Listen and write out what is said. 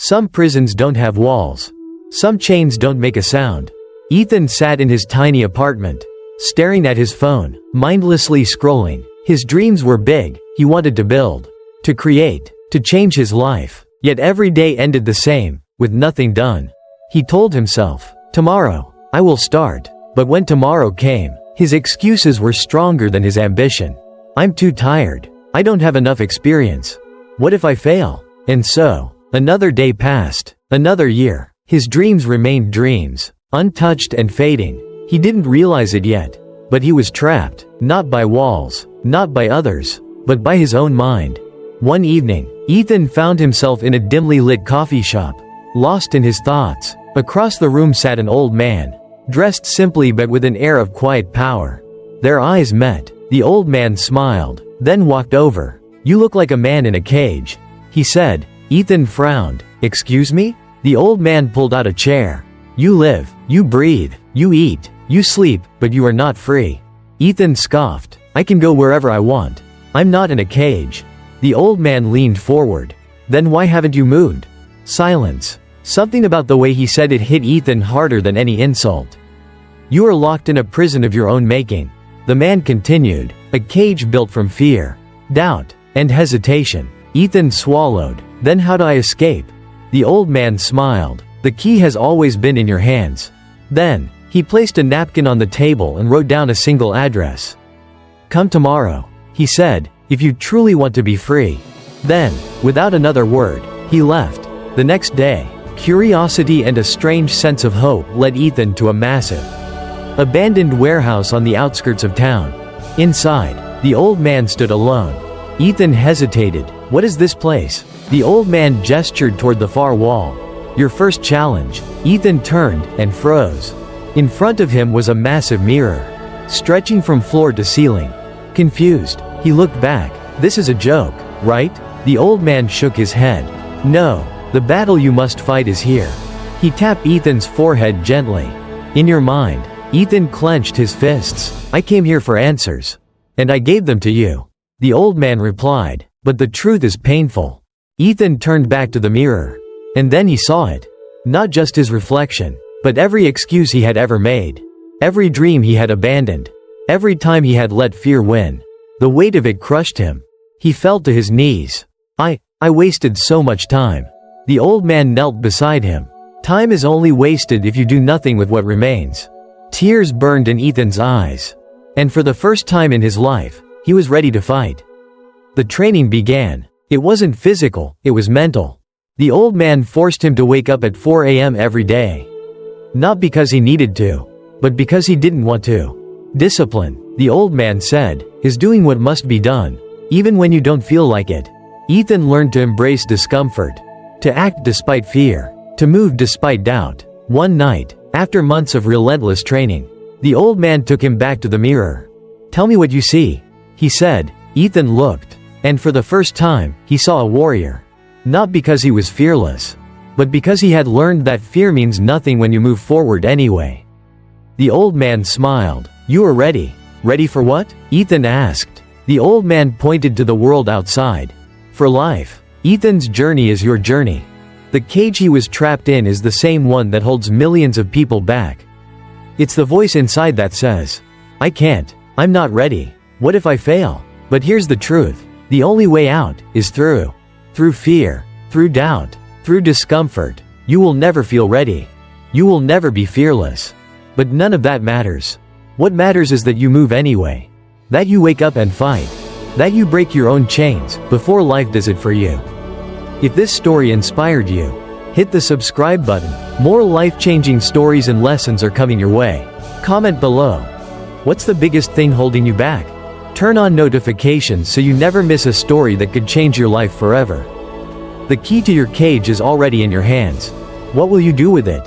Some prisons don't have walls. Some chains don't make a sound. Ethan sat in his tiny apartment, staring at his phone, mindlessly scrolling. His dreams were big. He wanted to build, to create, to change his life. Yet every day ended the same, with nothing done. He told himself, "Tomorrow, I will start." But when tomorrow came, his excuses were stronger than his ambition. "I'm too tired. I don't have enough experience. What if I fail?" And so, another day passed, another year. His dreams remained dreams, untouched and fading. He didn't realize it yet, but he was trapped, not by walls, not by others, but by his own mind. One evening, Ethan found himself in a dimly lit coffee shop, lost in his thoughts. Across the room sat an old man, dressed simply but with an air of quiet power. Their eyes met. The old man smiled, then walked over. "You look like a man in a cage," he said. Ethan frowned. "Excuse me?" The old man pulled out a chair. "You live, you breathe, you eat, you sleep, but you are not free." Ethan scoffed. "I can go wherever I want. I'm not in a cage." The old man leaned forward. "Then why haven't you moved?" Silence. Something about the way he said it hit Ethan harder than any insult. "You are locked in a prison of your own making," the man continued, "a cage built from fear, doubt, and hesitation." Ethan swallowed. "Then how do I escape?" The old man smiled. "The key has always been in your hands." Then, he placed a napkin on the table and wrote down a single address. "Come tomorrow," he said, "if you truly want to be free." Then, without another word, he left. The next day, curiosity and a strange sense of hope led Ethan to a massive, abandoned warehouse on the outskirts of town. Inside, the old man stood alone. Ethan hesitated. "What is this place?" The old man gestured toward the far wall. "Your first challenge." Ethan turned and froze. In front of him was a massive mirror, stretching from floor to ceiling. Confused, he looked back. "This is a joke, right?" The old man shook his head. "No, the battle you must fight is here." He tapped Ethan's forehead gently. "In your mind." Ethan clenched his fists. "I came here for answers. And I gave them to you." The old man replied, "But the truth is painful." Ethan turned back to the mirror. And then he saw it. Not just his reflection, but every excuse he had ever made. Every dream he had abandoned. Every time he had let fear win. The weight of it crushed him. He fell to his knees. I wasted so much time." The old man knelt beside him. "Time is only wasted if you do nothing with what remains." Tears burned in Ethan's eyes. And for the first time in his life, he was ready to fight. The training began. It wasn't physical, it was mental. The old man forced him to wake up at 4 a.m. every day. Not because he needed to, but because he didn't want to. Discipline, the old man said, is doing what must be done, even when you don't feel like it. Ethan learned to embrace discomfort, to act despite fear, to move despite doubt. One night, after months of relentless training, the old man took him back to the mirror. "Tell me what you see," he said. Ethan looked, and for the first time, he saw a warrior. Not because he was fearless, but because he had learned that fear means nothing when you move forward anyway. The old man smiled. "You are ready." "Ready for what?" Ethan asked. The old man pointed to the world outside. "For life. Ethan's journey is your journey. The cage he was trapped in is the same one that holds millions of people back. It's the voice inside that says, 'I can't. I'm not ready. What if I fail?' But here's the truth. The only way out is through fear, through doubt, through discomfort. You will never feel ready. You will never be fearless. But none of that matters. What matters is that you move anyway. That you wake up and fight. That you break your own chains before life does it for you." If this story inspired you, hit the subscribe button. More life-changing stories and lessons are coming your way. Comment below. What's the biggest thing holding you back? Turn on notifications so you never miss a story that could change your life forever. The key to your cage is already in your hands. What will you do with it?